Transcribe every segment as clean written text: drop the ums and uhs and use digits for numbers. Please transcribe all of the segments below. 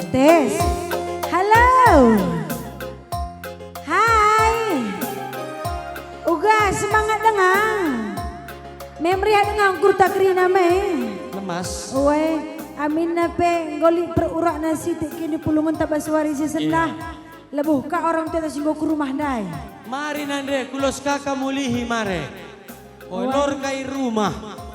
Tes, halo, hai, uga semangat dengar, memri dengar kurta kerina me, lemas. Uwe, amin nape golik perurak nasi kini pulungan tabaswari sesendah, lebuh ka orang teta singgo ke rumah dai. Mari nande kulos kakak mulihi mare, olor kai rumah.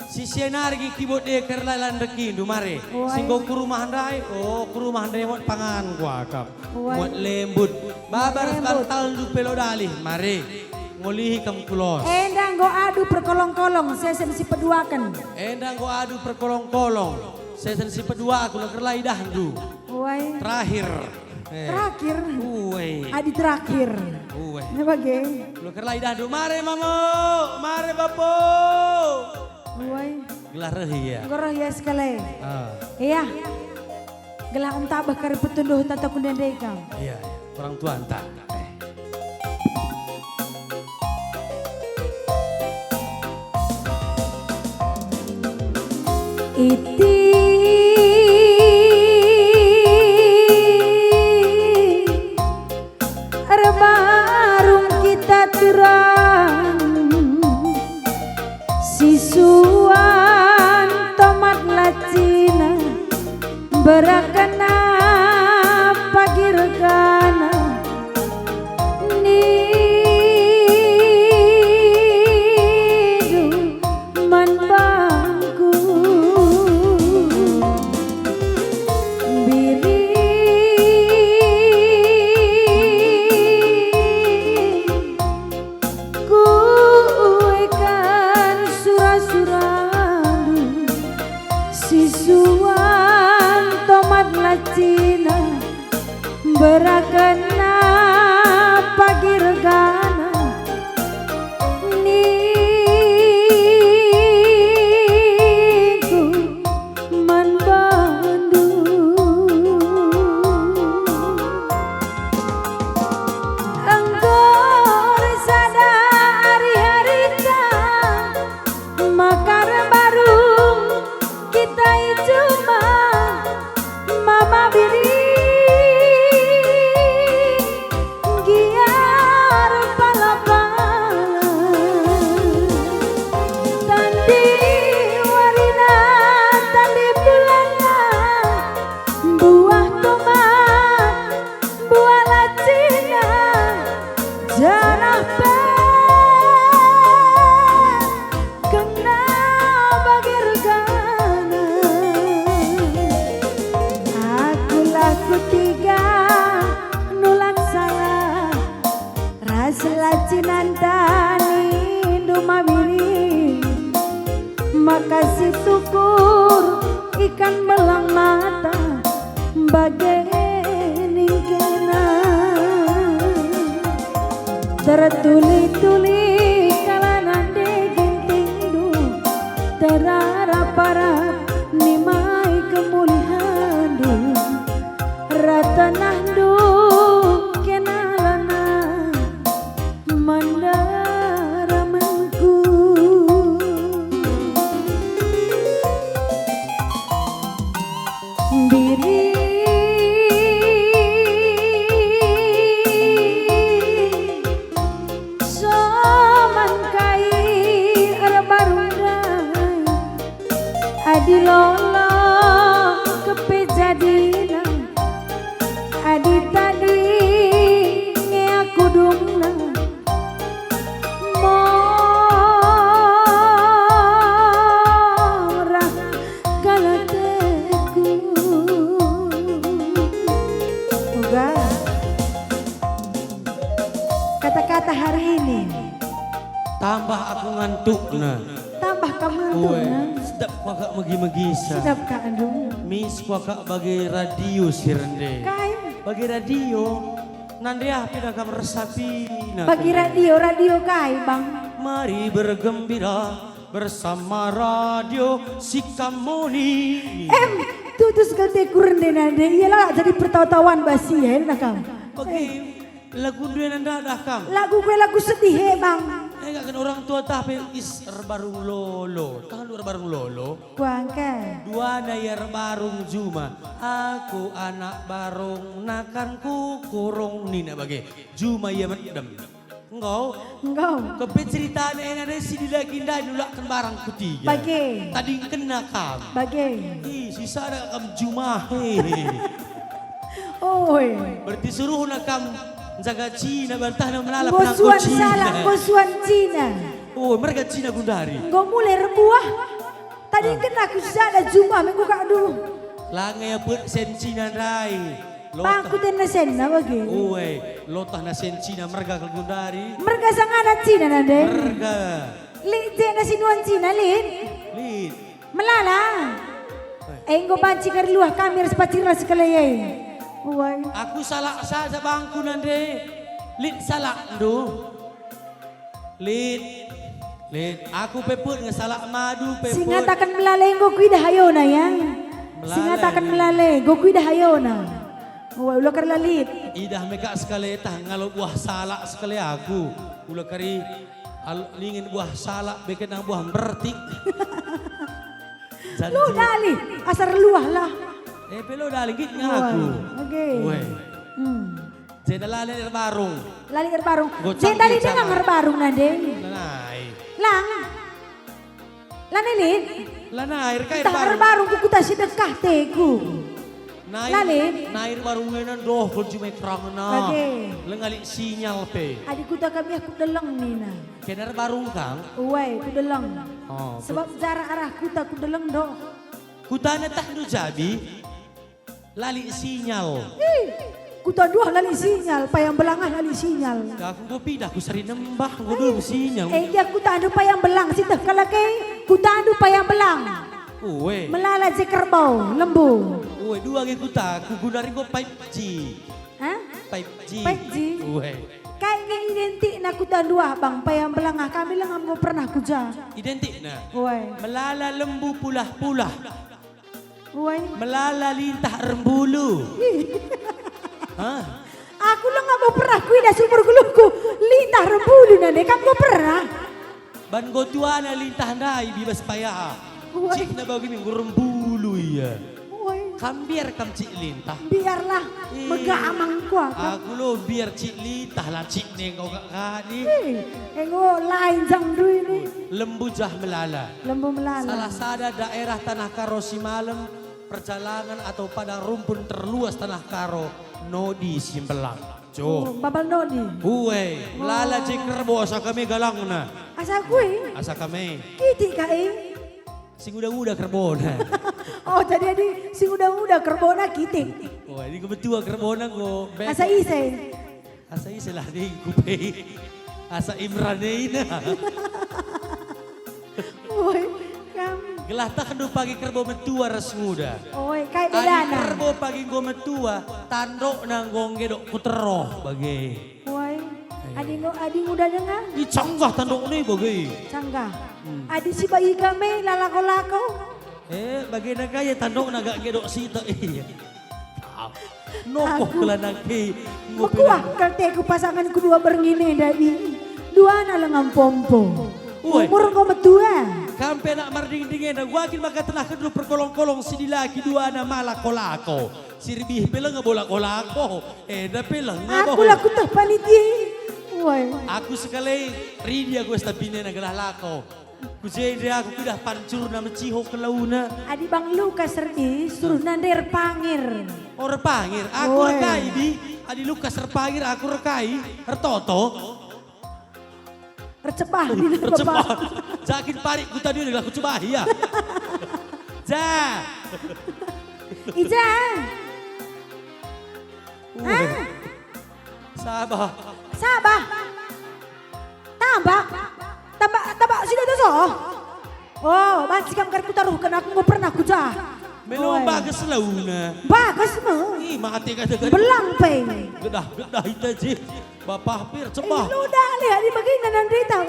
Si senargi kibot de kerlalan reki du mare. Singgo ku rumah handai, ku rumah handai mot pangan gua kap. Mot lembut. Babar kantal du pelodali mare. Ngolihi kam kulos. Endang go adu perkolong-kolong sesen si peduakan. Endang go adu perkolong-kolong. Sesen si pedua aku kerlai dahdu. Uwe. Terakhir. Terakhir. Uwe. Adi terakhir. Uwe. Ini bagai. Lu kerlai dahdu mare mamo, mare bapo. Uwe. Gelar ya. Goroh ya sekali. Iya. Gelah entah bakar petunduh tata kundendai kau. Iya, orang tua entah. Iti arbarung kita turang sisuan tomat lacina berakana pagi regana nidu man bangku biri ku ikan surah-surah sisuan tomat lacina berakana pagi regana niku man bandu anggor sada hari-harita makar barung kita cuma mama biri terima kasih syukur ikan belang mata bageni kena tertuli-tuli kalanan degentindu terarap-arap nimai kemuliaan du ratanah du kenalana mandaramanku diri adi lolo kepejadina adi tadi nge aku dungna morah kalateku moga kata-kata hari ini Tambah aku ngantuk nah. tambah kamu tuh Sedap kuakak megi-megisa. sedap kak aduh Mis kuakak bagi radio sirende. kai Bagi radio. Nande api dah kam resapi. bagi radio kai bang Mari bergembira bersama radio Sikamoni. tutus ganti kurang deh nade iyalah jadi pertawa-tawaan basi ya nakam Bagi lagu dua nanda dah kam. lagu gue lagu sedih he bang Enggak kan orang tua tapi is barung lolo. Tahu luar barung lolo? kuangka Dua nayar barung Juma. Aku anak barung nakanku kurung nina bagi. Juma ya medem. Engkau enggak kepet cerita ini ada si dilaginda nulakkan barang ketiga. bagi Tadi kena kam. bagi Ih sisa ada kam Juma hehe. oi Berarti suruh nak kam jaga Cina bantah na melalap bosuan Cina. salah bosuan Cina Oh mereka Cina gundari. enggak mulai rembuah tadi kena aku sada jumlah minggu kak dulu Langai apa sen Cina rai. bang aku tena sen na bagi Uwe, lotah na sen Cina mereka gundari. mereka sang anak Cina nade Mereka. li jena sinuan Cina lin Lid. melala enggo banci kerluah kamera sepacira sekalian Uai. Aku salah saja bangku nande. Lid salah ndo. Lid. Lid. Aku peput nge salah madu peput. Singa takkan melalai go kuida hayona ya. Singa takkan melalai go kuida hayona. Uai ulah kerlalit. Idah meka sekali tah ngalau buah salak sekali aku. Ulah kari lingin buah salak bikin ang buah bertik. Lu dali asar luah lah. Pelo dah lingit ngaku. Oke. Uwe. Hmm. Saya dah lali barung. Lali kerbarung. Gocang Jadi tadi gocang. dia ngerbarung nade. Lanai. Lang. Lanelin. Lanai kay Tak ngerbarung kuku tak sedekah teku. Nair, Lalin. nair barungan doh kau cuma kerang na. Bagi. Lengali sinyal pe. Adikku tak kami aku deleng nina. Kenar barung kang. Uai ku deleng. Oh. Sebab jarak arahku tak ku deleng doh. Kutana tak do jabi. Lali sinyal. Ku tak dua lali sinyal, payang belangah lali sinyal. Aku go pindah ku sari nembah go do sinyal. Dia ku tak ada payang belang sih teh kalau kay ku tak ada payang belang. Uwe. Melala je kerbau, lembu. Uwe dua ge kuta ku gunari go 5G. Hah? 5G. 5G? Uwe. Kayaknya identik nak ku tak dua bang, payang belangah kami lang mau pernah kuja. Identik na. Uai, Melala lembu pulah-pulah. uai. Melala lintah rembulu. Hah? Aku lang mau pernah kuida sumur gulungku lintah rembulu nade, kamu pernah? Ban go tuana lintah ndai bibas paya. Uai. Cik na bagi minggu rembulu iya. Uai, Kambiar kam cik lintah. biarlah megah amangku aku. Aku lo biar cik lintah lah cik nengok kakak ni. Engo lain jang dulu ini. Lembu jah melala. Lembu melala. Salah sada daerah Tanah Karo Simalem perjalanan atau padang rumpun terluas Tanah Karo Nodi Simbelang. Oh, Jo. babal nodi. Uwe, melala cik kerbo asa kami galang na. Asa kui, Asa kami. kiti kai. Sing udah kerbona. Oh jadi si udah kerbona kiti. Oh, ini kebetua kerbona go. Asa ise. Asa isilah ni kupe. Asa Imran na. Uy, kam Gelah tak kendu pagi kerbo metua ras muda. Oi, kayak Adi bedana. kerbo pagi go metua, tandok nang gongge dok puteroh bagi. Woi, adi udah dengar? Di canggah tandok nih bagi. Canggah. Adi si bayi kami lalako-lako. Bagi nagaya tandok naga gedok sita iya. Nopo kala nagi. Makuah kalteku pasangan kedua berngine dari. Dua na lengan pompo. Uy. Umur ko metua. Kampe nak marding-dingin na wakin maka telah kedua perkolong-kolong si dilaki dua na malako-lako. Sirbih pela nga bola-kolako. Da pela nga Aku laku tah panitia. Woi. Aku sekali ridi aku estabine na galalako. Kujede aku kudah pancur na menciho ke launa. Adi Bang Lukas Serdi suruh nander pangir. Or pangir, aku Uy. rekai di. Adi Lukas repangir aku rekai. Ertoto. Percepah di Cepat. Jakin parik ku tadi udah aku coba ya. Ja. Ija. Hah? Sabah. Sabah. Tambah. Tambah sudah tu so. Oh, banci kam kar ku taruhkan aku nggak pernah ku jah. Memang bagus launa. Bagus mo. Ih, mati kata Belang pe. Gedah itu je. Bapak hampir cebah. Lu dah lihat di bagian nandita.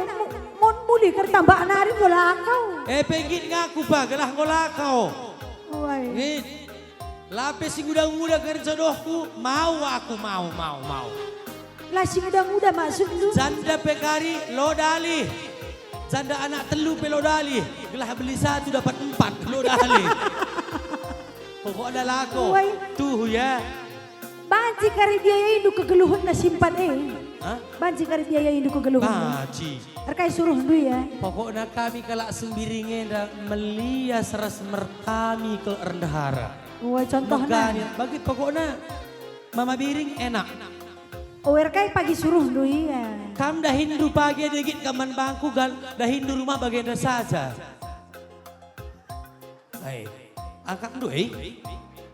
Mon muli kar tambah nari bola kau. Pegit ngaku ba, gelah ngolakau. Woi. Ngit. Lapis si muda-muda kan jodohku, mau aku mau. Lah si muda maksud lu. Janda pekari lo dali. Janda anak telu pe lo dali. Gelah beli satu dapat 4 lo dali. Pokoknya lako. Woi. Tuh ya. Banci kari biaya induk kegeluhan na simpan Hah? Banci kari biaya induk kegeluhan. Baci. Terkait suruh dulu ya. Pokoknya kami kalak sembiringnya dan melias ras merkami ke rendahara. Woi contohnya. Megani. Bagi pokoknya mama biring enak. Terkait pagi suruh dulu ya. Kam dah Hindu pagi dikit kaman bangku gal dah Hindu rumah bagian saja. Hai, angkat dulu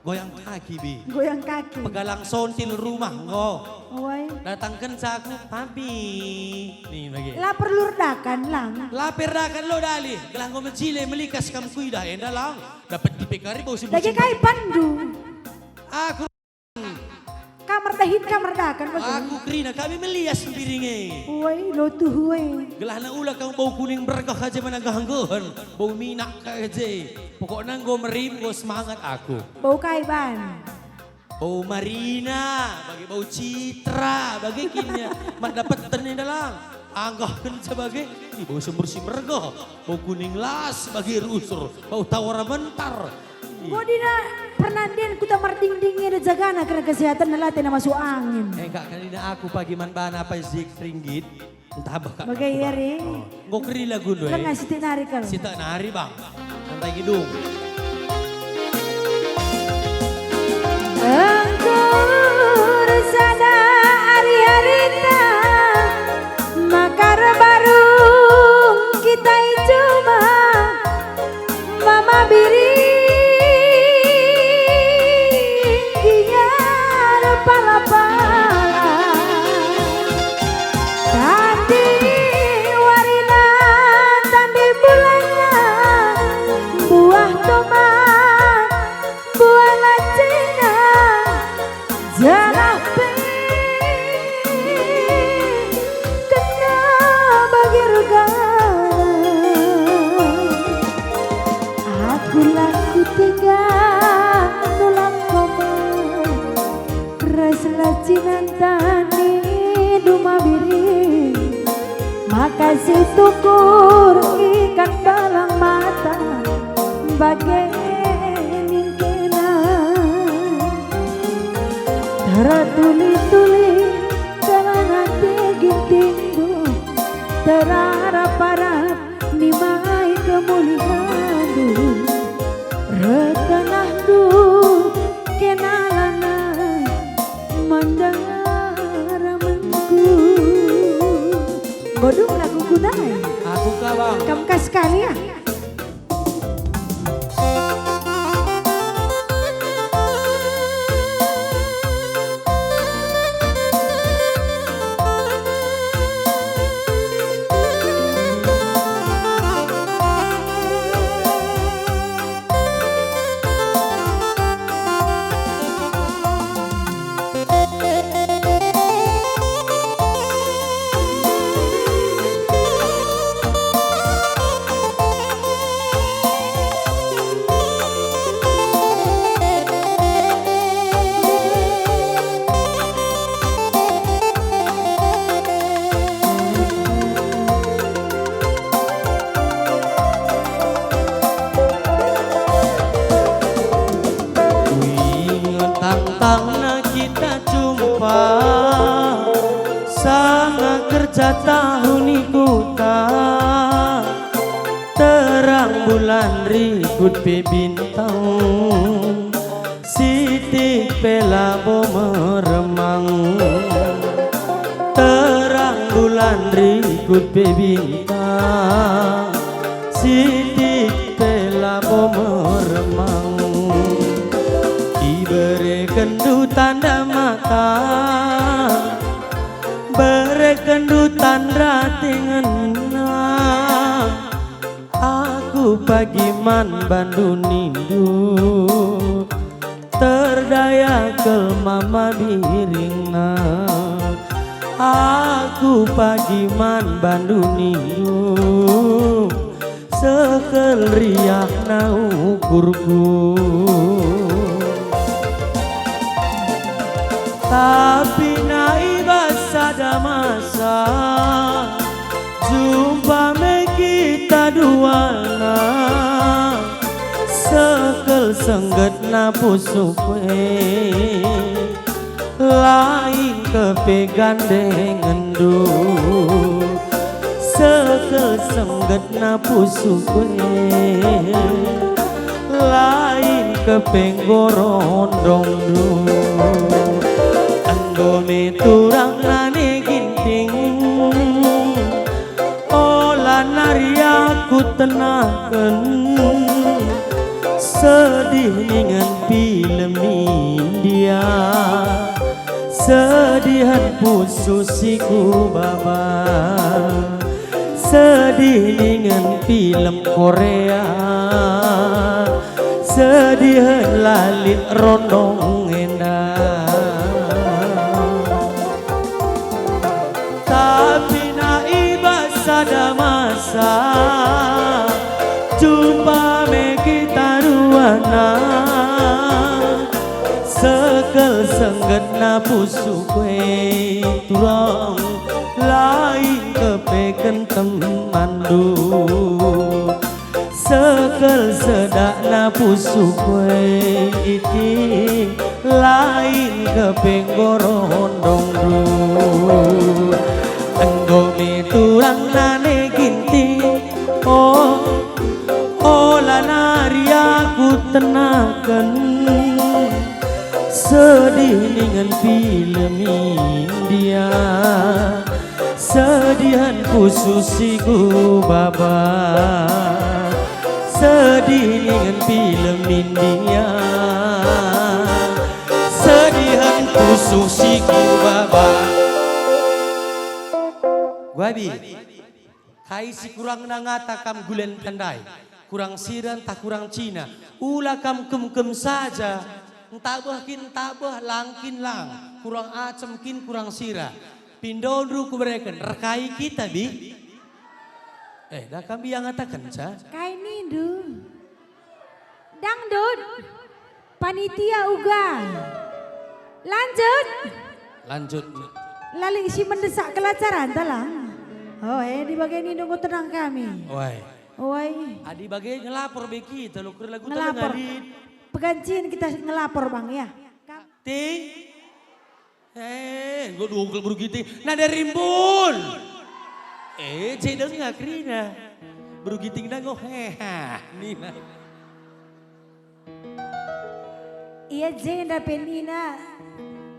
goyang kaki bi. Goyang kaki. Pegalang sontil rumah ngo. Woi. Datangkan saku papi. Nih lagi. Lah perlu redakan lang. Lapir dah kan lo dali. Gelang ngo mencile melikas kam kuida enda lang. Dapat dipekari bau si Lagi kai pandu. Aku Kamar dakan bagi. aku krina kami melias piringnya. Woi lo tuh woi. Gelah na ulah kang bau kuning bergah aja managahanggohan. Bau minak aja. Pokoknya gue merim gue semangat aku. Bau kai ban. Bau Marina, bagi bau Citra, bagi kimnya. Mendapat tenin dalang. Anggahkan sebagai bau sembersih bergah. Bau kuning las bagi rusur. Bau tawar bentar. Gue dina pernah dia kuta marding-dingnya ada jagana karena kesehatan nalate na masuk angin. Enggak kanina aku pagi man bana apa zik ringgit. Entah bakal. Bagai yari. Gue keri lagu doy. Kan ngasih tinari kalau. Sita nari bang. Santai hidung. Engkau resana hari-harina makar baru kita cuma mama biri ginyar pala-pala tadi warina tadi bulannya buah tomat buah lacina jarah kena bagi regana aku laku tinggal nulang koma ras lacinan tani duma biri makasih tukur ikan dalam mata bagai Tuli-tuli karena tinggi-tinggi terarap-arap nimai kemuliaan retanah du kenalana mandara mengku bodong lagu kunai Aku kabang. kamu kas sekali ya. tahun ikuta terang bulan ribut pe bintang sitik pelabo meremang terang bulan ribut pe bintang sitik pelabo meremang diberi kendu tanda mata berekendutan ratingena aku pagi man bandu nindu terdaya kel mama biringna aku pagi man bandu nindu sekel riak na ukurku tapi naibas ada masa jumpa me kita duana sekel sengget na pusukwe lain kepegan dengendu sekel sengget na pusukwe lain kepenggorondong du Anggomi turang nane ginting olah nari aku tenaken sedih dengan film India sedihan pususiku baba sedih dengan film Korea sedihan lalit rondong endah tapi naibas ada masa jumpa me kita ruana sekel sengget na pusukwe turang lain kepeken temandu sekel sedak na pusukwe iki lain kepenggorondong du Anggomi turang nane ginting olah nari aku tenaken sedih dengan film India sedihan khususiku baba sedih dengan film India sedihan khususiku baba Wabi, kai si kurang nangata kam gulen tandai, kurang siran tak kurang Cina, ula kam kem saja, entabah kin tabah langkin lang, kurang acem kin kurang sira, pindon ruku bereken, rekai kita bi, dah kami yang ngatakan ca, Kai nindu. Dangdut. Panitia uga. Lanjut. Lalu isi mendesak kelacaran talang. Oh di bagian ini nunggu tenang kami. Oi. Adi bagai ngelapor beki, telukur lagu Ngelapor. Pegancian kita ngelapor bang ya. Ting. Gue dukul buru gitu. Nada rimbun. Cedeng nggak krina. Buru giting dango. Nina. Iya jenda penina.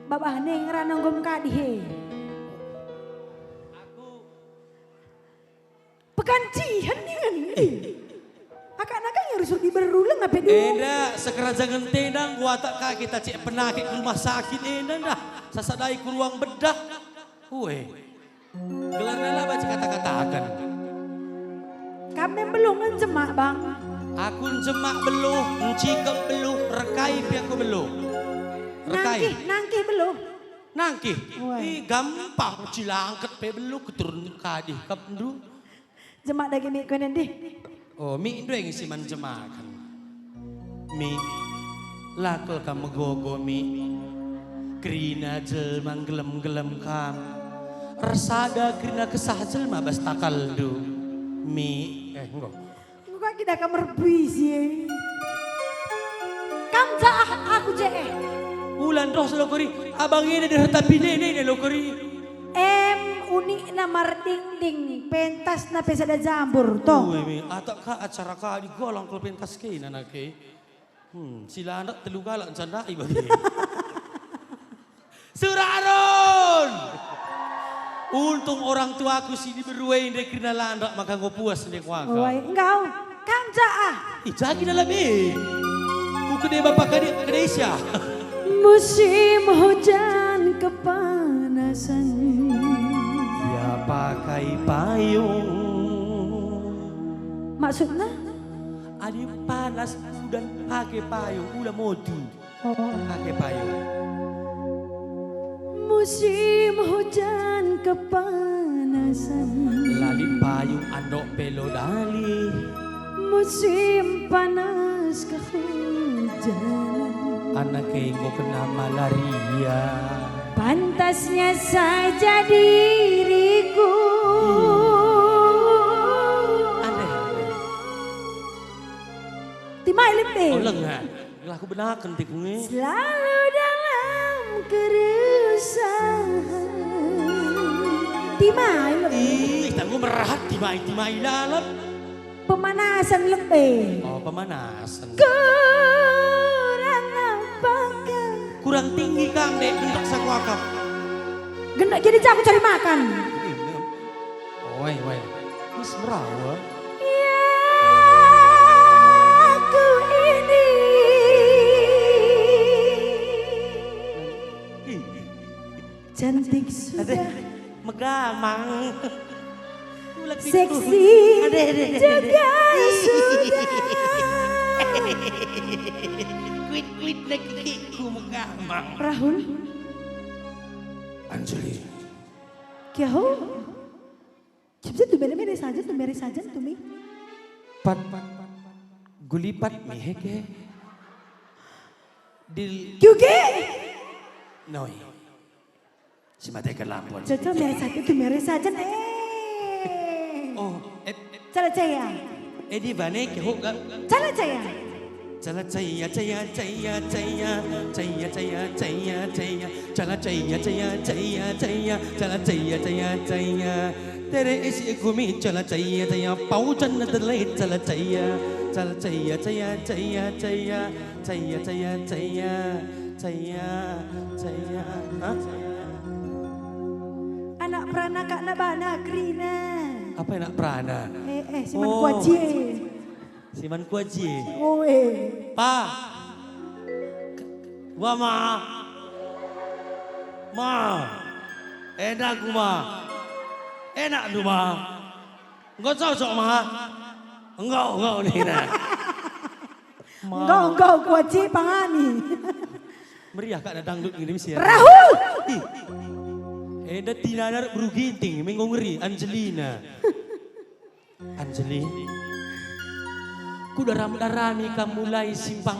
Babah neng ranonggom kadihe. Pegancian nih kan. Akan-akan harus pergi berulang apa dulu. Sekerajangan tendang gua tak kak kita cek penakit rumah sakit dah. Sasadai ku ruang bedah. Gelarnya lah baca kata-kata akan. Kami belum ngejemak bang. Aku jemak beluh, cikep beluh, rekai piaku beluh. Rekai. Nangkih belum. Nangkih. Gampang cilangket pe beluh keturun kadih kapndu. Jemak dagi mi konen deh. Mi itu yang isi menjemakan. Mi, lakul kamu gogo mi. Krina jel manggelem-gelem kam. Resada krina kesah jel ma bas takal du. Mi, enggak. Enggak kita kamar puisi. Kam jaah aku jaah. Ulan roh lokori, abang ini dari tapi ini lokori. unik na marding-ding, pentas na pesada jambur to. Uwe, atak ka acara ka di golong kalau pentas ke anak ke. Sila anak telu galak canda ibadi. Surarun. Untung orang tuaku sini berway di kenalan rak maka ngau puas di kuaka. Oi, engkau kamja ah. Jagi dalam ku kene bapak Indonesia. Musim hujan kepanasan. Ya pakai payung. Maksudnya? Adi panas dan pakai payung udah modi. Pakai payung. Musim hujan kepanasan. Lali payung andok pelo dali. Musim panas kehujanan. Anak kengko kena malaria. Pantasnya saja diriku. Aneh. Timai lembe. Oh lengan. Lah aku benakan tikungnya. Selalu dalam keresahan. Timai lembe. Ih, tangguh merahat timai dalam. Pemanasan lembe. Oh pemanasan. Kurang apakah? Kurang tinggi kang dek untuk sakuakap. Genak jadi aku cari makan. Woi. Mis merawa. Ya aku ini. Cantik sudah. Megamang. Seksi juga sudah. Kuit lagi ku megamang. Rahul, Anjali. क्या हो? जब से तुम्हें मेरे साजन तुम्हें Pat gulipat nih ke. Dil क्योंकि noi. Si mate ke lampon. चाचा मेरे साजन Oh, चला चया di bane ke ho ga. चला चया Chala chaya chaya chaya chaya chaya chaya chaya chaya chala chaya chaya chaya chaya chala chaya chaya chaya tere isi gumi chala chaya chaya pau jannat le chala chaya chaya chaya chaya chaya chaya chaya chaya chaya chaya anak pranaka na bana krina apa enak prana si man kuaci Siman kuaji oe pa wa ma enak ma enak tu ma enggak cocok ma enggak ni nah enggak kuaci pangani meriah kak ada dangdut gini mesti Rahul dah tinanar beruginting mengongri Angelina Angelina ku daram-darami ka mulai simpang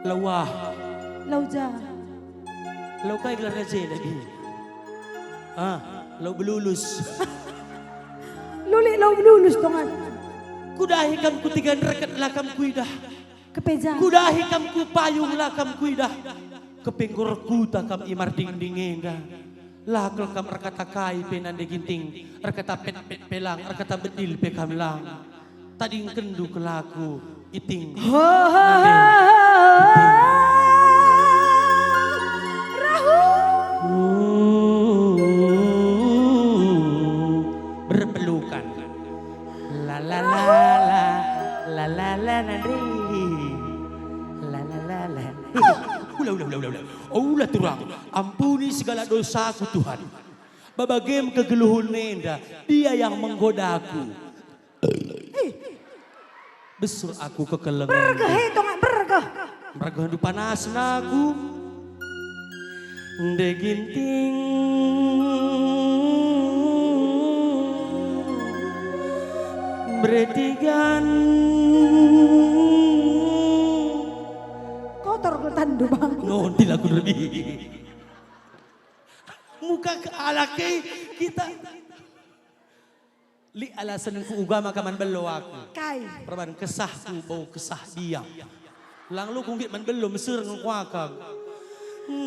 lawah lauja lau kay gelar na Jena di lau belulus lulus tongan kudahi kam ku tigan rekat lakam kuidah kepeja kudahi kam ku payung lakam kuidah kepengkor kuta kam imar ding-dingenga lakal kam rekata kai penande ginting rekata pet pelang rekata bedil pekam lang tading kendu kelaku iting berpelukan la la la la la la la la la la la Ulah turang, ampuni segala dosaku Tuhan. Babagem kegeluhun nenda, dia yang menggodaku. Besur aku ke kelengan. bergeh tongan bergeh Mergah di panas naku. Deginting. Beretigan. kotor tandu bang Ngonti lagu lebih. Muka ke alake kita. Li alasan ku ugama kaman belo aku. kai Perban kesahku bau kesah diam. Lang lu kunggit man belo mesur ngkuakag.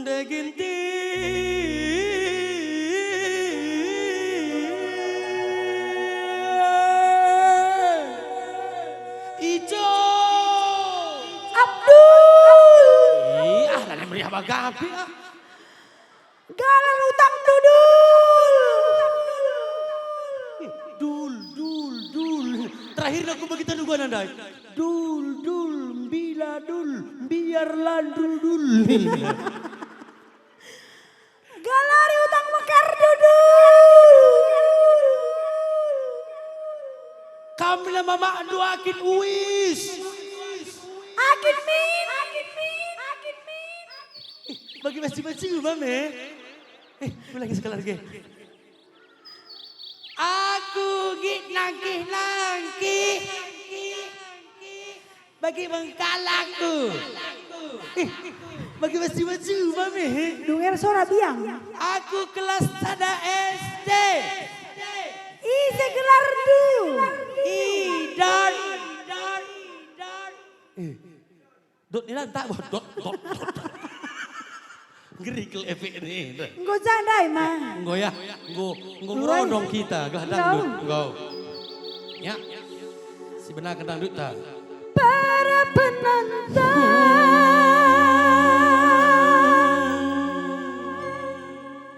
Deginti Ijo Abdul. Lain meriah bagapi Galang utang dudul. Dul terakhir aku begitu dugaan anda dul bila biarlah dul Galari utang mekar dudul. kami lah mama doakin uis Akin min. bagi masih mame ulangi sekali lagi aku git nangkih bagi mengkalangku bagi masih mame Dunger suara biang. aku kelas sada SD Ise gelar du. Idan dot nilang tak dot ngeri kel efek ini Engko jandai mah. Nggo ya, nggo merodong kita, gelah dangdut, nggo. Ya, si benar ke dangdut tak? Para penonton.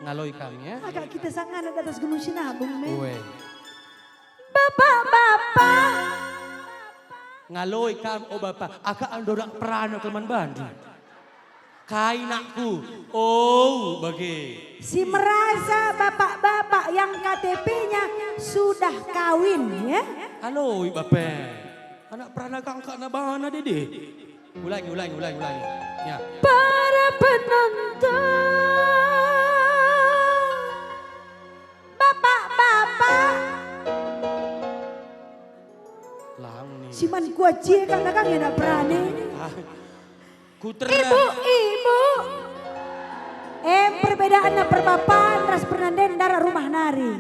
Ngaloi kami ya. Agak kita sangat di atas Gunung Sinabung, men. Uwe. Bapak-bapak. Ngaloi kami, oh bapak, agak andorak perana kelman bandi. Kainakku, oh bagi. Si merasa bapak-bapak yang KTP-nya sudah kawin, ya. Halo bapak, anak perana kakak na bahana dede. Ulangi. Ya. Para penonton. Bapak-bapak. Lang nih. Si man kuaci kakak ya nak berani. Kuter. Ibu. Perbedaan perbapaan ras pernanden darah rumah nari.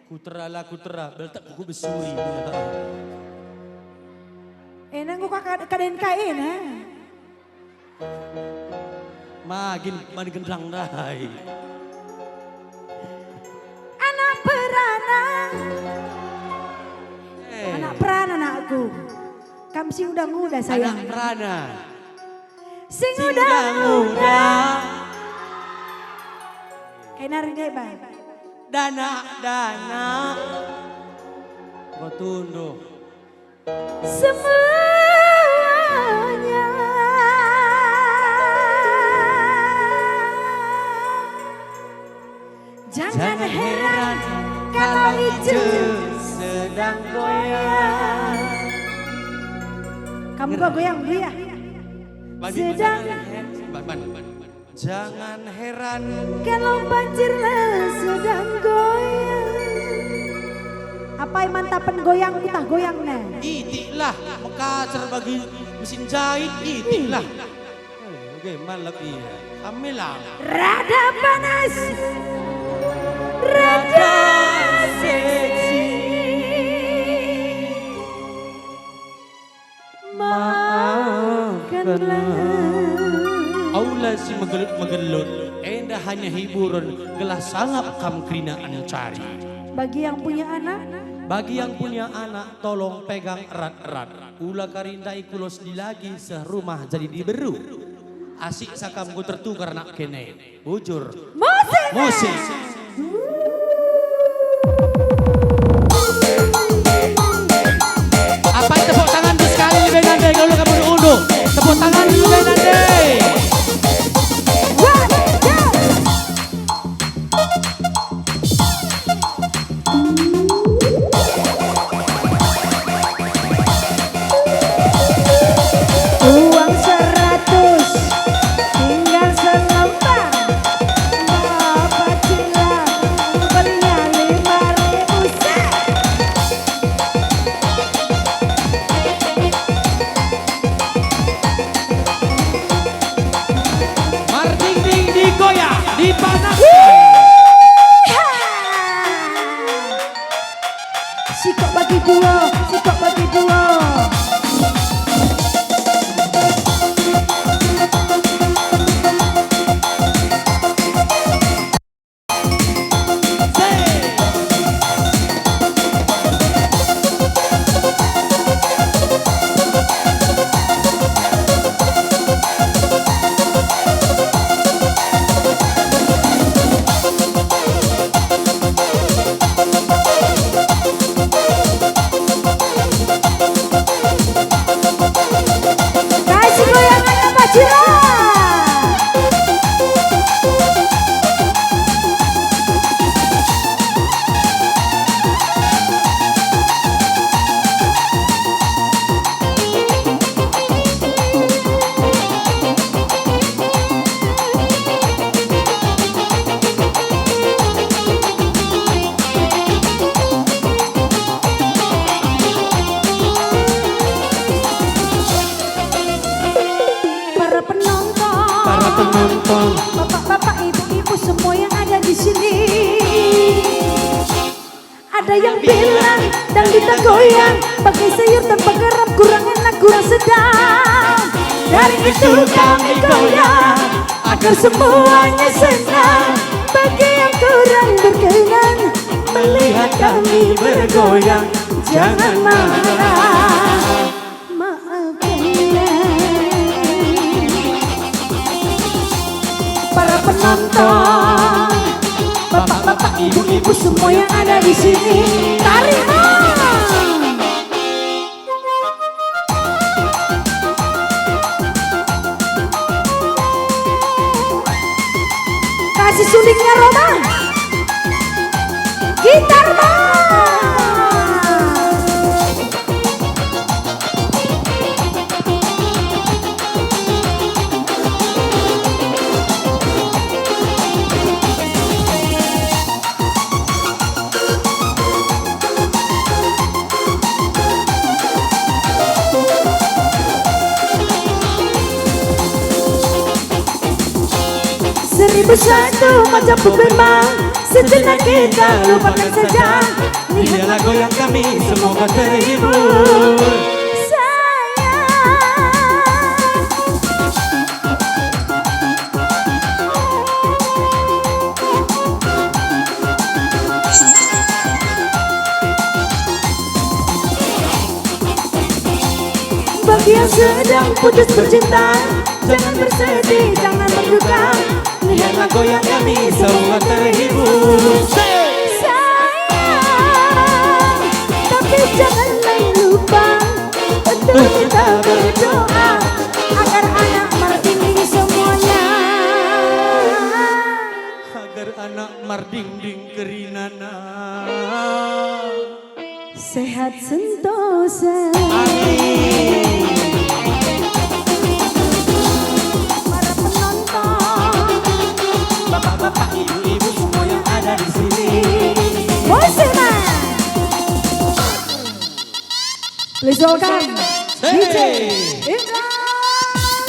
Kutera, beltak kuku besuri. Nanggu kakak kaden kain ha. Magin gendang dai. Anak perana anakku. Kam sing udah muda sayang. Anak perana. Sing udah muda. Kayak nari deh bang. Dana. Botundo. Semuanya. Jangan heran kalau itu sedang goyang. Kamu gak goyang dulu ya? Sedang Jangan heran kalau banjirlah sedang goyang. Apa yang mantapan goyang kita goyang nih? itiklah mekacar bagi mesin jahit itiklah. Oke, malam iya. Kamilah. Rada panas, rada seksi. Maafkanlah. Aula si megelut. Enda hanya hiburan gelah sangap kam kerinaan cari. Bagi yang punya anak, Bagi yang punya anak tolong pegang erat-erat. Ula karindai kulos di lagi serumah jadi diberu. Asik sakamku tertukar nak kene. Bujur. Musik. Apa tepuk tangan tuh sekali lebih nande kalau kamu unduh. Tepuk tangan lebih nande. uang 100 tinggal selembar. Bapak cila belinya 5.000 set. Marding digoyang, dipanaskan. Sikok bagi dua. penonton, bapak-bapak, ibu-ibu semua yang ada di sini. Ada yang bilang dangdut goyang, pakai sayur tanpa garam, kurang enak, kurang sedap. Dari itu kami goyang agar semuanya senang. Bagi yang kurang berkenan melihat kami bergoyang, jangan marah, maafkanlah. Para penonton, bapak-bapak, ibu-ibu semua yang ada di sini, tarima. Kasih sulingnya Roma, gitar Seribu satu macam bergema, sejenak kita lupakan saja. lihatlah goyang kami, semoga terhibur. Bagi yang sedang putus bercinta, jangan bersedih, jangan berduka. Lihatlah goyang kami, semua terhibur. Sayang, tapi janganlah lupa untuk kita berdoa agar anak Marding semuanya, Agar anak Marding Kerinana sehat sentosa. Amin. Para penonton, Bapak-bapak, ibu-ibu semua yang ada di sini. Bosema, please welcome DJ Indra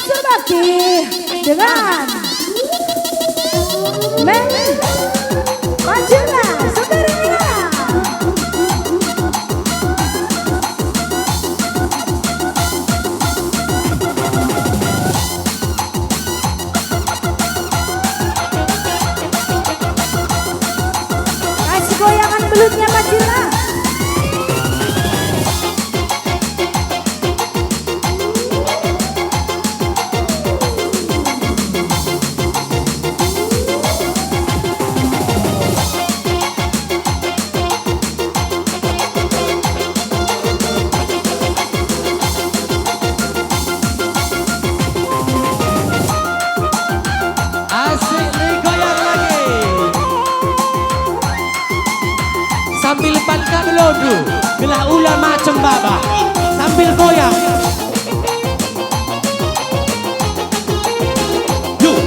Surbakti dengan Men Manjula Saudara Nina. Kasih goyangan belutnya Manjula. Asik nih, goyang lagi. Sambil panka belodu, gelah ulah macem baba. Sambil goyang.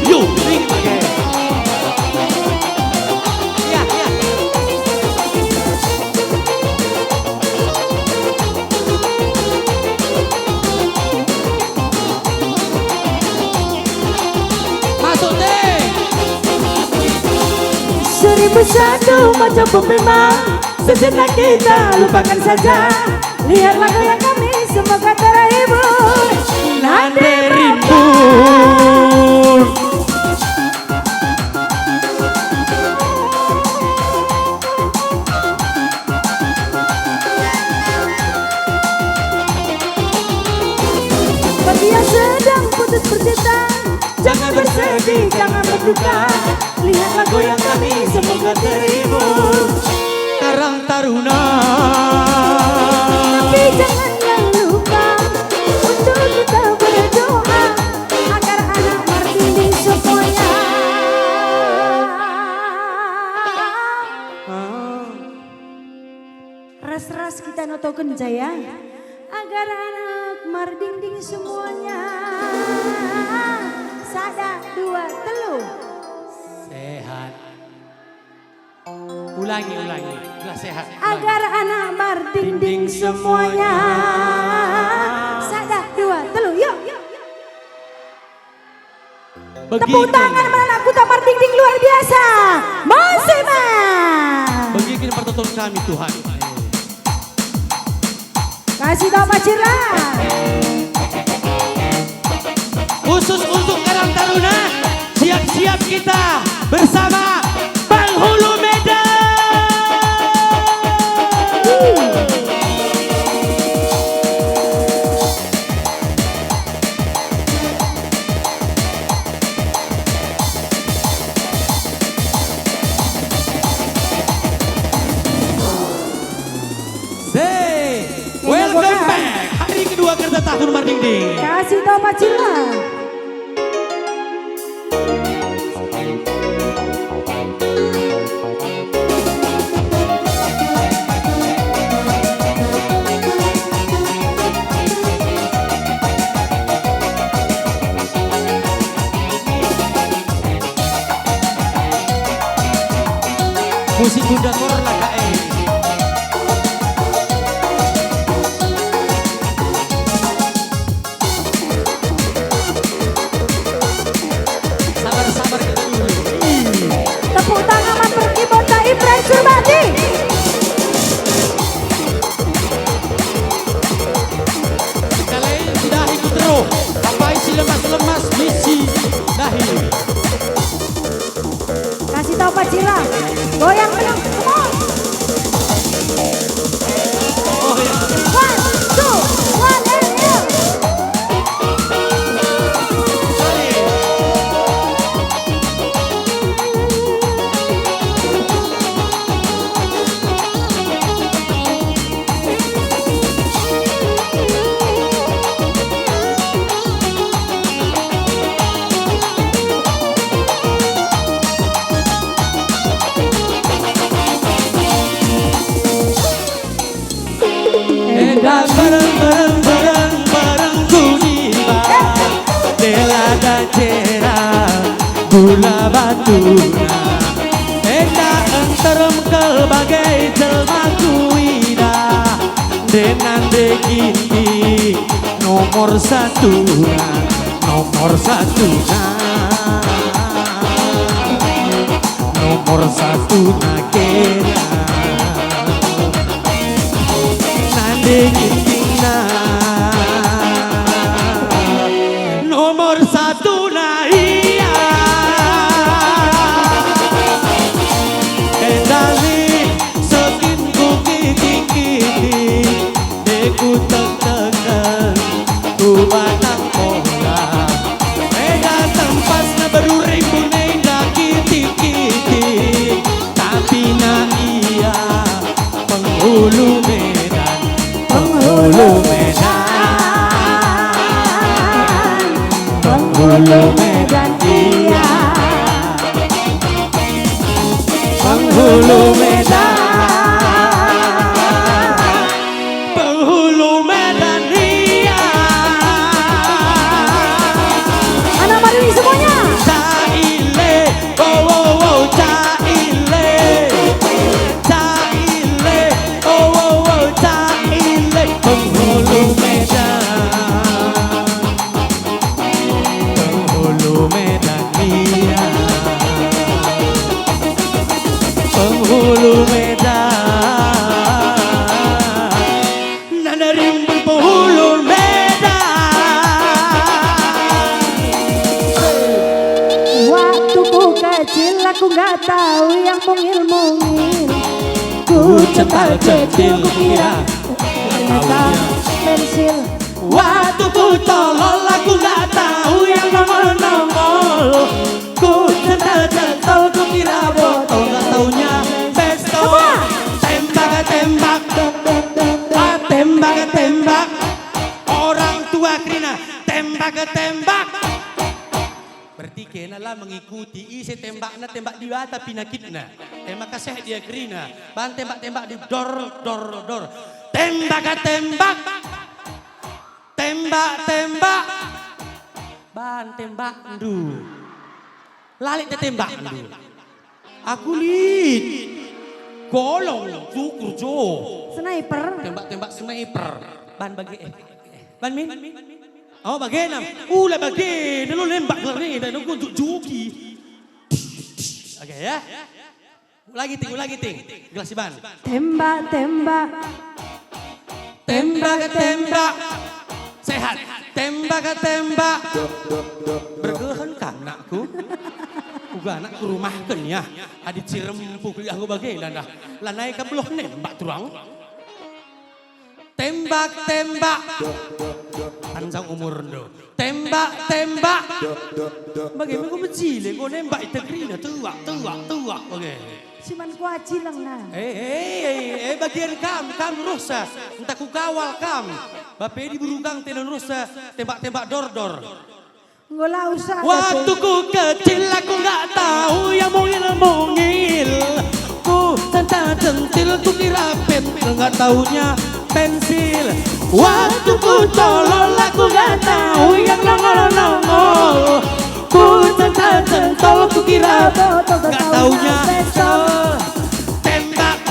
Yuk, ring pakai. Ya. Masuk deh. Seribu satu macam pembema, sejenak kita lupakan saja. Lihatlah goyang kami, semoga terhibur. Nande rimbun. Bagi yang sedang putus bercinta, jangan bersedih, jangan berduka. Lihatlah goyang kami, semoga terhibur. Karang Taruna. Tapi janganlah lupa untuk kita berdoa agar anak Marding semuanya, ras-ras kita notoken jaya agar anak Marding semuanya sada dua telu Sehat. Ulangi. Telah sehat. agar anak Marding semuanya sada dua telu yuk. Tepuk tangan anakku Tamar Ding luar biasa. Monsiman. Bagikan pertonton kami Tuhan. Kasih tahu Pak Cira. Khusus untuk Karang Taruna, siap-siap kita bersama Penghulu Medan. Welcome back. Hari kedua kerja tahun Mardingding. Kasih tahu Pak Cira. Musik Bunda Kor lah KE. Sabar-sabar kita dulu. Tepuk tangan Matur Keyboard Ibrahim Surbadi. Kalian sudah ikut terus. Apa isi lemas-lemas misi dahi. Kasih tahu Pak Cira. Goyang menang. Come on. Oh ya. 1, 2, 1 and go. Sorry. Edak bareng guniba Dela dan cera gula batuna Edak enterem kelbagai jelma kuida Denan dekini nomor satuna Nomor satuna Nomor satuna kena Dingina nomor satu na iya kendali sekin ku kiki-kiki deku tekan ku batang pola eda tempas na baru ribu nenda kiti-kiti tapi na iya penghulu Penghulu Medan, Penghulu Medan dia, Penghulu Medan, Penghulu Medan dia. Anak Marding semuanya. Caile, oh oh oh caile, caile, oh oh oh caile. Penghulu Medan, Penghulu Medan dia, Penghulu Medan, nanarim Penghulu Medan. Waktu ku kecil aku gak tahu yang mungil-mungil. Ku cepat-cepat ku kira ternyata pensil. Waktu ku tolol aku gak tahu yang nongol-nongol. Ku cental-cental ku kira botol gak taunya pistol. Tembak-tembak, tembak-tembak. Orang tua Krina tembak-tembak. Berarti kena lah mengikuti isi tembaknya tembak di mata pinakitna. Tembak kasih dia Krina. Ban tembak-tembak di dor. Tembak-tembak. Tembak-tembak. Ban tembak ndu. Lalik te tembak ndu. Aku lihat. Golong cukur jo. Sniper. Tembak-tembak sniper. Ban bagi Ban min. Oh bagenam. Ula bagen. Lu nembak lari dan aku juki. Oke ya. Lagi ting. Gelas ban. Tembak. Tembak. Sehat. Tembak. Bergehan kan anakku. Uga anak ke rumah kan ya. Adi cirempuk di aku bagian dah. Lanai ka belum nembak turang. Tembak. Panjang umur ndo. Tembak. Bagaimana kau mencile kau nembak itu grina tua. Oke. Cuman kuaci lang na. Bagian kam rusa. Entah ku kawal kam. Bape di burukang tenan rusa. Tembak dor. Nggak usah. Waktu ku kecil aku nggak tahu yang mungil. Ku centil ku kira pentil nggak taunya pensil. Waktu ku tolol aku nggak tahu yang nongol. Ku centil ku kira nggak taunya pensil. Tembak.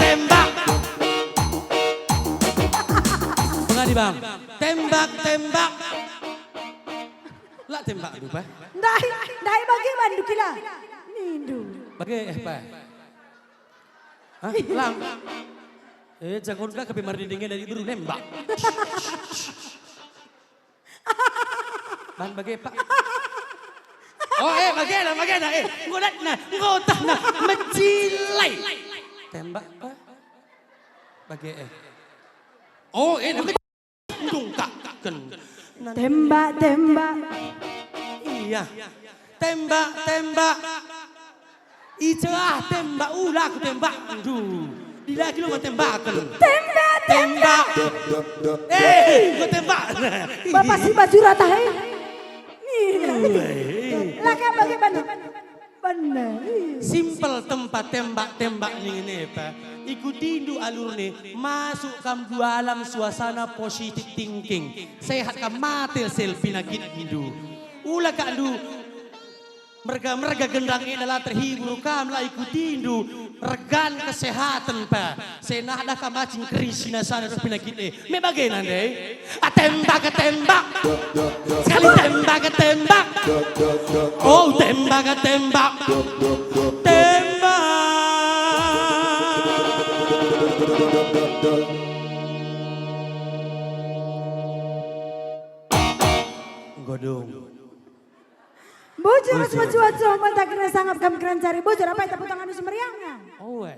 Pengadi bang. Tembak. Lah tembak aduh pak. Dai bagaimana dukila? Nindu. Pak. Hah? Lang. Jangan kah kepi mardidingnya dari dulu nembak. Ban bagai pak. Oh bagaimana ngotak na mencilai. Tembak pak. Bagai Oh dungkak kan. Tembak. Iya. Tembak. Tembak ulah aku tembak. Aduh. Di lagi lu mau tembakan. Tembak. Gua tembak. Bapak si baju rata he. Laka bagaimana? Benar. Simple tempat tembak ini Pak. Ikuti indu alur nih. Masuk kam dua alam suasana positif thinking. Sehat kam mati selfie nagit indu. Ula ka indu. Mereka gendang ini adalah terhibur kam lah ikuti indu. Regan kesehatan Pak. Senah dah kam macin krisina sana terus pinagit nih. Me bagaimana deh? Tembak. Sekali tembak. Oh tembak. Godong. Bujur mas baju mata kena sangat kam keren cari bujur apa itu potongan semeriangnya. Oh.